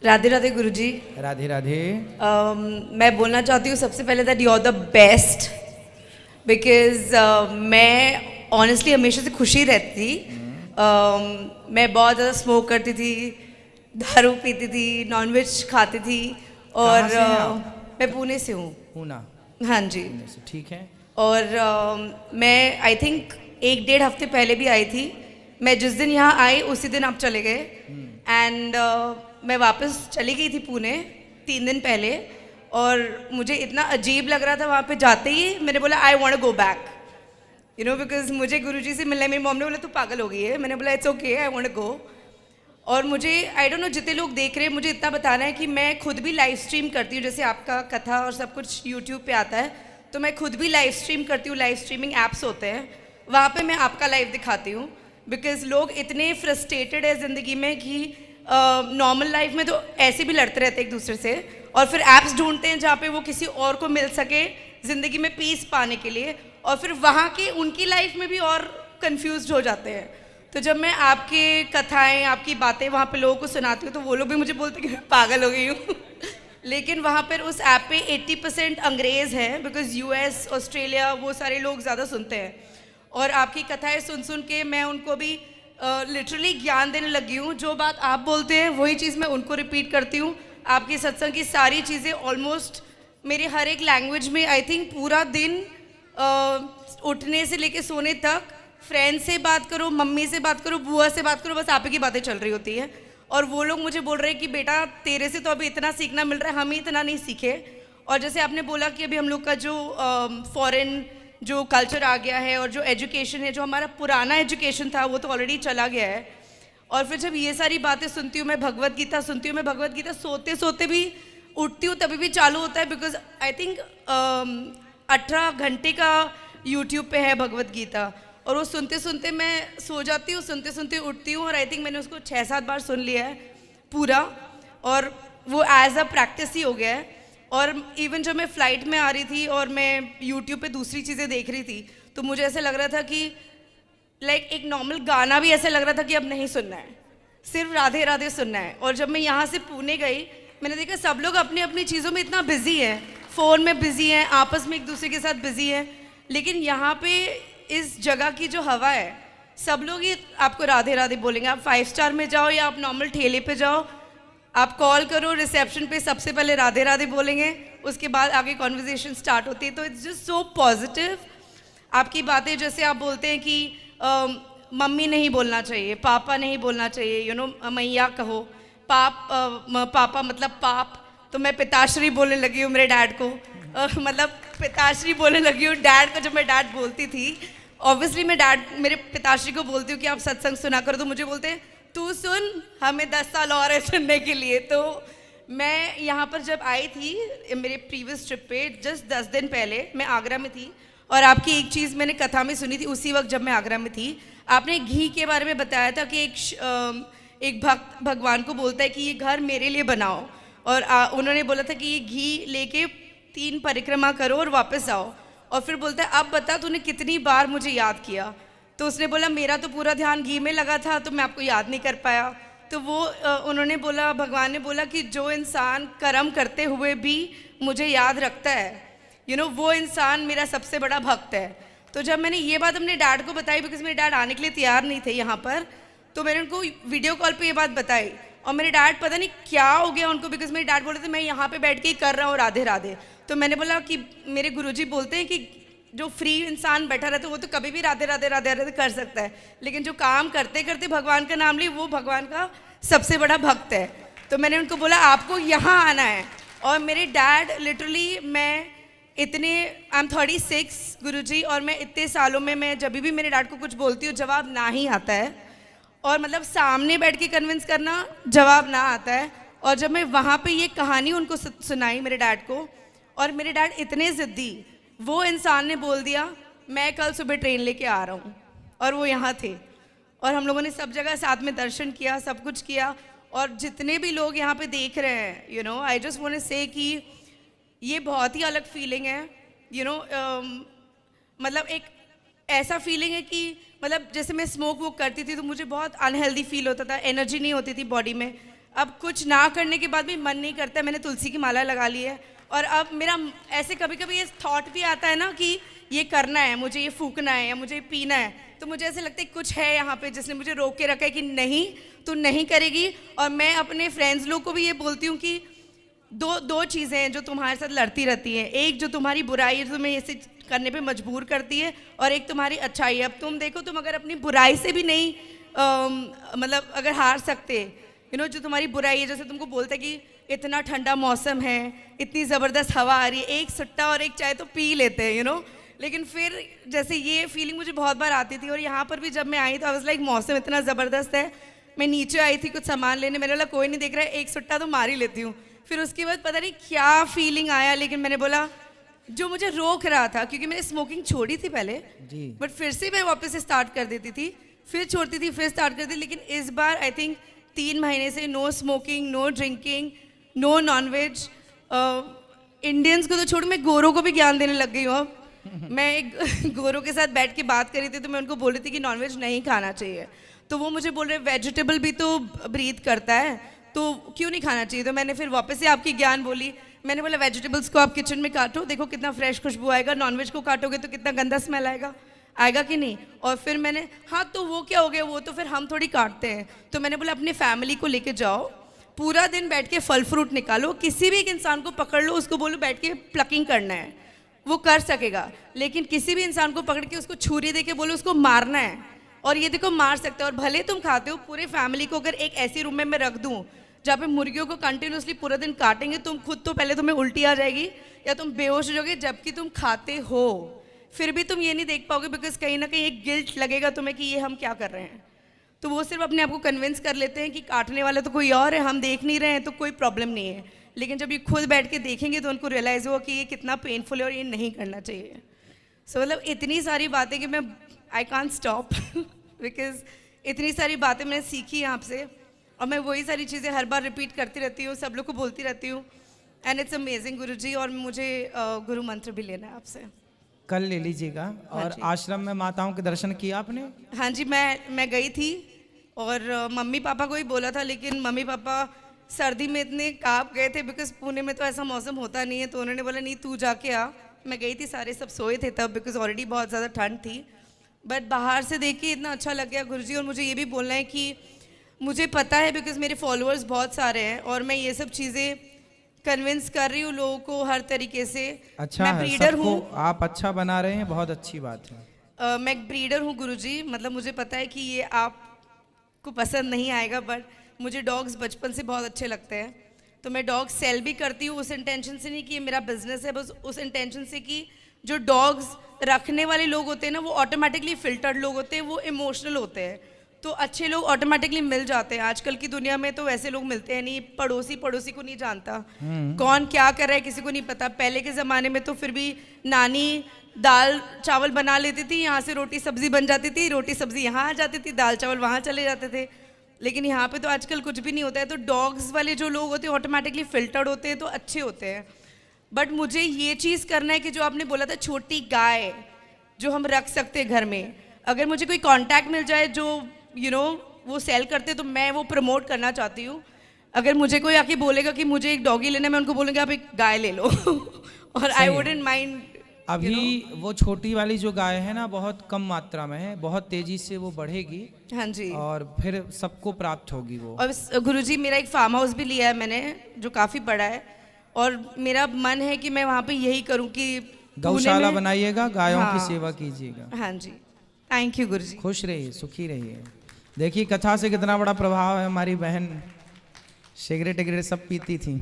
राधे राधे गुरुजी। राधे राधे। मैं बोलना चाहती हूँ सबसे पहले that you are the best, because मैं ऑनेस्टली हमेशा से खुशी रहती थी। मैं बहुत ज़्यादा स्मोक करती थी, दारू पीती थी, नॉनवेज खाती थी और कहाँ से हैं आप? मैं पुणे से हूँ। पूना? हाँ जी। पुणे से, ठीक है। और मैं आई थिंक 1-1.5 हफ्ते पहले भी आई थी। मैं जिस दिन यहाँ आई उसी दिन आप चले गए एंड मैं वापस चली गई थी पुणे 3 दिन पहले। और मुझे इतना अजीब लग रहा था वहाँ पे जाते ही, मैंने बोला I want to go back, you know, because मुझे गुरुजी से मिलने, मेरी मॉम ने बोला तू पागल हो गई है। मैंने बोला it's okay, I want to go. और मुझे आई डोंट नो जितने लोग देख रहे हैं, मुझे इतना बताना है कि मैं खुद भी लाइव स्ट्रीम करती हूँ, जैसे आपका कथा और सब कुछ यूट्यूब पे आता है, तो मैं खुद भी लाइव स्ट्रीम करती हूँ। लाइव स्ट्रीमिंग ऐप्स होते हैं, वहाँ पे मैं आपका लाइव दिखाती हूँ। बिकॉज लोग इतने फ्रस्ट्रेटेड है ज़िंदगी में कि नॉर्मल लाइफ में तो ऐसे भी लड़ते रहते हैं एक दूसरे से, और फिर ऐप्स ढूंढते हैं जहाँ पे वो किसी और को मिल सके ज़िंदगी में पीस पाने के लिए, और फिर वहाँ के उनकी लाइफ में भी और कंफ्यूज हो जाते हैं। तो जब मैं आपके कथाएं, आपकी बातें वहाँ पे लोगों को सुनाती हूँ तो वो लोग भी मुझे बोलते हैं कि मैं पागल हो गई हूँ। लेकिन वहाँ पर उस ऐप पे 80% अंग्रेज़ हैं, बिकॉज यूएस, ऑस्ट्रेलिया, वो सारे लोग ज़्यादा सुनते हैं। और आपकी कथाएं सुन सुन के मैं उनको भी लिटरली ज्ञान देने लगी हूँ। जो बात आप बोलते हैं वही चीज़ मैं उनको रिपीट करती हूँ। आपकी सत्संग की सारी चीज़ें ऑलमोस्ट मेरे हर एक लैंग्वेज में, आई थिंक पूरा दिन उठने से लेके सोने तक, फ्रेंड से बात करो, मम्मी से बात करो, बुआ से बात करो, बस आप ही की बातें चल रही होती हैं। और वो लोग मुझे बोल रहे हैं कि बेटा तेरे से तो अभी इतना सीखना मिल रहा है, हम ही इतना नहीं सीखे। और जैसे आपने बोला कि अभी हम लोग का जो फॉरेन जो कल्चर आ गया है और जो एजुकेशन है, जो हमारा पुराना एजुकेशन था वो तो ऑलरेडी चला गया है। और फिर जब ये सारी बातें सुनती हूँ, मैं भगवत गीता सुनती हूँ, मैं भगवत गीता सोते सोते भी उठती हूँ तभी भी चालू होता है, बिकॉज आई थिंक 18 घंटे का यूट्यूब पे है भगवत गीता, और वो सुनते सुनते मैं सो जाती हूँ, सुनते सुनते उठती हूँ। और आई थिंक मैंने उसको 6-7 बार सुन लिया है पूरा, और वो एज अ प्रैक्टिस ही हो गया है। और इवन जब मैं फ़्लाइट में आ रही थी और मैं यूट्यूब पे दूसरी चीज़ें देख रही थी, तो मुझे ऐसे लग रहा था कि लाइक एक नॉर्मल गाना भी ऐसे लग रहा था कि अब नहीं सुनना है, सिर्फ राधे राधे सुनना है। और जब मैं यहाँ से पुणे गई, मैंने देखा सब लोग अपनी अपनी चीज़ों में इतना बिजी हैं, फ़ोन में बिजी हैं, आपस में एक दूसरे के साथ बिजी हैं। लेकिन यहाँ पे इस जगह की जो हवा है, सब लोग ये आपको राधे राधे बोलेंगे। आप 5 स्टार में जाओ या आप नॉर्मल ठेले पे जाओ, आप कॉल करो रिसेप्शन पे, सबसे पहले राधे राधे बोलेंगे, उसके बाद आगे कॉन्वर्जेशन स्टार्ट होती है। तो इट्स जस्ट सो पॉजिटिव। आपकी बातें जैसे आप बोलते हैं कि मम्मी नहीं बोलना चाहिए, पापा नहीं बोलना चाहिए, यू नो, मैया कहो, पापा मतलब पाप, तो मैं पिताश्री बोलने लगी हूँ मेरे डैड को। मतलब पिताश्री बोलने लगी हूँ डैड को। जब मैं डैड बोलती थी, ऑब्वियसली मैं डैड मेरे पिताश्री को बोलती हूँ कि आप सत्संग सुना करो, तो मुझे बोलते हैं तू सुन, हमें 10 साल और है सुनने के लिए। तो मैं यहाँ पर जब आई थी मेरे प्रीवियस ट्रिप पे, जस्ट 10 दिन पहले मैं आगरा में थी, और आपकी एक चीज़ मैंने कथा में सुनी थी उसी वक्त जब मैं आगरा में थी। आपने घी के बारे में बताया था कि एक भक्त भगवान को बोलता है कि ये घर मेरे लिए बनाओ, और उन्होंने बोला था कि ये घी लेके 3 परिक्रमा करो और वापस आओ। और फिर बोलता है अब बता तूने कितनी बार मुझे याद किया। तो उसने बोला मेरा तो पूरा ध्यान घी में लगा था, तो मैं आपको याद नहीं कर पाया। तो वो उन्होंने बोला, भगवान ने बोला कि जो इंसान कर्म करते हुए भी मुझे याद रखता है, यू नो, वो इंसान मेरा सबसे बड़ा भक्त है। तो जब मैंने ये बात अपने डैड को बताई, बिकॉज मेरे डैड आने के लिए तैयार नहीं थे यहाँ पर, तो मैंने उनको वीडियो कॉल पे ये बात बताई। और मेरे डैड पता नहीं क्या हो गया उनको, बिकॉज मेरे डैड बोले थे मैं यहाँ पे बैठ के ही कर रहा हूँ राधे राधे। तो मैंने बोला कि मेरे गुरुजी बोलते हैं कि जो फ्री इंसान बैठा रहता है वो तो कभी भी राधे राधे राधे राधे कर सकता है, लेकिन जो काम करते करते भगवान का नाम ले, वो भगवान का सबसे बड़ा भक्त है। तो मैंने उनको बोला आपको यहाँ आना है। और मेरे डैड लिटरली, मैं इतने, आई एम 36 गुरुजी, और मैं इतने सालों में मैं जब भी मेरे डैड को कुछ बोलती हूँ जवाब ना ही आता है, और मतलब सामने बैठ के कन्विंस करना जवाब ना आता है। और जब मैं वहाँ पे ये कहानी उनको सुनाई मेरे डैड को, और मेरे डैड इतने ज़िद्दी, वो इंसान ने बोल दिया मैं कल सुबह ट्रेन लेके आ रहा हूँ, और वो यहाँ थे। और हम लोगों ने सब जगह साथ में दर्शन किया, सब कुछ किया। और जितने भी लोग यहाँ पे देख रहे हैं, you know, I just want to say कि ये बहुत ही अलग फीलिंग है, यू नो। मतलब एक ऐसा फीलिंग है कि मतलब जैसे मैं स्मोक वो करती थी तो मुझे बहुत अनहेल्दी फील होता था, एनर्जी नहीं होती थी बॉडी में। अब कुछ ना करने के बाद भी मन नहीं करता है। मैंने तुलसी की माला लगा ली है और अब मेरा ऐसे कभी कभी ये थॉट भी आता है ना कि ये करना है, मुझे ये फूकना है या मुझे ये पीना है, तो मुझे ऐसे लगता है कुछ है यहाँ पे जिसने मुझे रोक के रखा है कि नहीं तू नहीं करेगी। और मैं अपने फ्रेंड्स लोग को भी ये बोलती हूँ कि दो चीज़ें हैं जो तुम्हारे साथ लड़ती रहती हैं, एक जो तुम्हारी बुराई है जो तुम्हें ऐसे करने पे मजबूर करती है, और एक तुम्हारी अच्छाई है। अब तुम देखो, तुम अगर अपनी बुराई से भी नहीं मतलब अगर हार सकते, जो तुम्हारी बुराई है, जैसे तुमको बोलता है कि इतना ठंडा मौसम है, इतनी ज़बरदस्त हवा आ रही है, एक सुट्टा और एक चाय तो पी लेते हैं, लेकिन फिर जैसे ये फीलिंग मुझे बहुत बार आती थी। और यहाँ पर भी जब मैं आई तो आई वाज लाइक मौसम इतना ज़बरदस्त है, मैं नीचे आई थी कुछ सामान लेने, मैंने बोला कोई नहीं देख रहा है, एक सुट्टा तो मार ही लेती हूँ। फिर उसके बाद पता नहीं क्या फीलिंग आया, लेकिन मैंने बोला जो मुझे रोक रहा था, क्योंकि मैंने स्मोकिंग छोड़ी थी पहले जी, बट फिर से मैं वापस से स्टार्ट कर देती थी, फिर छोड़ती थी, फिर स्टार्ट करती थी। लेकिन इस बार आई थिंक 3 महीने से no smoking, no drinking, no nonveg. Indians को तो छोड़, मैं गोरों को भी ज्ञान देने लग गई हूँ अब। मैं एक गोरों के साथ बैठ के बात कर रही थी तो मैं उनको बोल रही थी कि नॉनवेज नहीं खाना चाहिए, तो वो मुझे बोल रहे वेजिटेबल भी तो ब्रीथ करता है तो क्यों नहीं खाना चाहिए। तो मैंने फिर वापस से आपकी ज्ञान बोली, मैंने बोला वेजिटेबल्स को आप किचन में काटो, देखो कितना फ्रेश खुशबू आएगा, नॉनवेज को काटोगे तो कितना गंदा स्मेल आएगा कि नहीं। और फिर मैंने हाँ तो वो क्या हो गया, वो तो फिर हम थोड़ी काटते हैं। तो मैंने बोला अपनी फैमिली को लेके जाओ, पूरा दिन बैठ के फल फ्रूट निकालो, किसी भी एक इंसान को पकड़ लो, उसको बोलो बैठ के प्लकिंग करना है, वो कर सकेगा। लेकिन किसी भी इंसान को पकड़ के उसको छुरी दे के बोलो उसको मारना है, और ये देखो मार सकते हो। और भले तुम खाते हो, पूरे फैमिली को अगर एक ऐसी रूम में मैं रख दूँ जहाँ पे मुर्गियों को कंटिन्यूसली पूरा दिन काटेंगे, तुम खुद तो पहले तुम्हें उल्टी आ जाएगी या तुम बेहोश हो जाओगे जबकि तुम खाते हो, फिर भी तुम ये नहीं देख पाओगे, बिकॉज कहीं ना कहीं एक गिल्ट लगेगा तुम्हें कि ये हम क्या कर रहे हैं। तो वो सिर्फ अपने आप को कन्विंस कर लेते हैं कि काटने वाला तो कोई और है, हम देख नहीं रहे हैं तो कोई प्रॉब्लम नहीं है। लेकिन जब ये खुद बैठ के देखेंगे तो उनको रियलाइज़ होगा कि ये कितना पेनफुल है और ये नहीं करना चाहिए। सो मतलब इतनी सारी बातें कि मैं आई कांट स्टॉप बिकॉज इतनी सारी बातें मैंने सीखी आपसे, और मैं वही सारी चीज़ें हर बार रिपीट करती रहती हूँ, सब लोग को बोलती रहती हूँ। एंड इट्स अमेजिंग गुरुजी, और मुझे गुरु मंत्र भी लेना है आपसे। कल ले लीजिएगा। और आश्रम में माताओं के दर्शन किया आपने? हाँ जी, मैं गई थी और मम्मी पापा को ही बोला था, लेकिन मम्मी पापा सर्दी में इतने काँप गए थे, बिकॉज पुणे में तो ऐसा मौसम होता नहीं है, तो उन्होंने बोला नहीं तू जाके आ। मैं गई थी, सारे सब सोए थे तब, बिकॉज ऑलरेडी बहुत ज़्यादा ठंड थी। बट बाहर से देख के इतना अच्छा लग गया गुरुजी। और मुझे ये भी बोलना है कि मुझे पता है, बिकॉज मेरे फॉलोअर्स बहुत सारे हैं और मैं ये सब चीज़ें कन्विंस कर रही हूँ लोगों को हर तरीके से। अच्छा मैं है, ब्रीडर सबको हूँ, आप अच्छा बना रहे हैं, बहुत अच्छी बात है। मैं एक ब्रीडर हूँ गुरुजी। मतलब मुझे पता है कि ये आपको पसंद नहीं आएगा, बट मुझे डॉग्स बचपन से बहुत अच्छे लगते हैं, तो मैं डॉग्स सेल भी करती हूँ उस इंटेंशन से नहीं कि ये मेरा बिजनेस है, बस उस इंटेंशन से कि जो डॉग्स रखने वाले लोग होते हैं ना, वो ऑटोमेटिकली फिल्टर्ड लोग होते हैं, वो इमोशनल होते हैं, तो अच्छे लोग ऑटोमेटिकली मिल जाते हैं। आजकल की दुनिया में तो वैसे लोग मिलते हैं नहीं, पड़ोसी को नहीं जानता, कौन क्या कर रहा है किसी को नहीं पता। पहले के ज़माने में तो फिर भी नानी दाल चावल बना लेती थी, यहाँ से रोटी सब्जी बन जाती थी, रोटी सब्जी यहाँ आ जाती थी, दाल चावल वहाँ चले जाते थे। लेकिन यहाँ पे तो आजकल कुछ भी नहीं होता है। तो डॉग्स वाले जो लोग होते हैं ऑटोमेटिकली फिल्टर्ड होते हैं, तो अच्छे होते हैं। बट मुझे ये चीज़ करना है कि जो आपने बोला था छोटी गाय जो हम रख सकते हैं घर में, अगर मुझे कोई कांटेक्ट मिल जाए जो वो सेल करते, तो मैं वो प्रमोट करना चाहती हूँ। अगर मुझे कोई आके बोलेगा कि मुझे एक डॉगी लेना है, मैं उनको बोलूँगी आप एक गाय ले लो और आई वुडंट माइंड। अभी वो छोटी वाली जो गाय है ना, बहुत कम मात्रा में है, बहुत तेजी से वो बढ़ेगी। हाँ जी, और फिर सबको प्राप्त होगी वो। और गुरुजी मेरा एक फार्म हाउस भी लिया है मैंने, जो काफ़ी बड़ा है, और मेरा मन है कि मैं वहाँ पे यही करूँ कि गौशाला बनाइएगा, गायों की हाँ, सेवा कीजिएगा। हाँ जी, थैंक यू गुरुजी। खुश रहिए, सुखी रहिए। देखिए कथा से कितना बड़ा प्रभाव है। हमारी बहन सिगरेट सब पीती थी,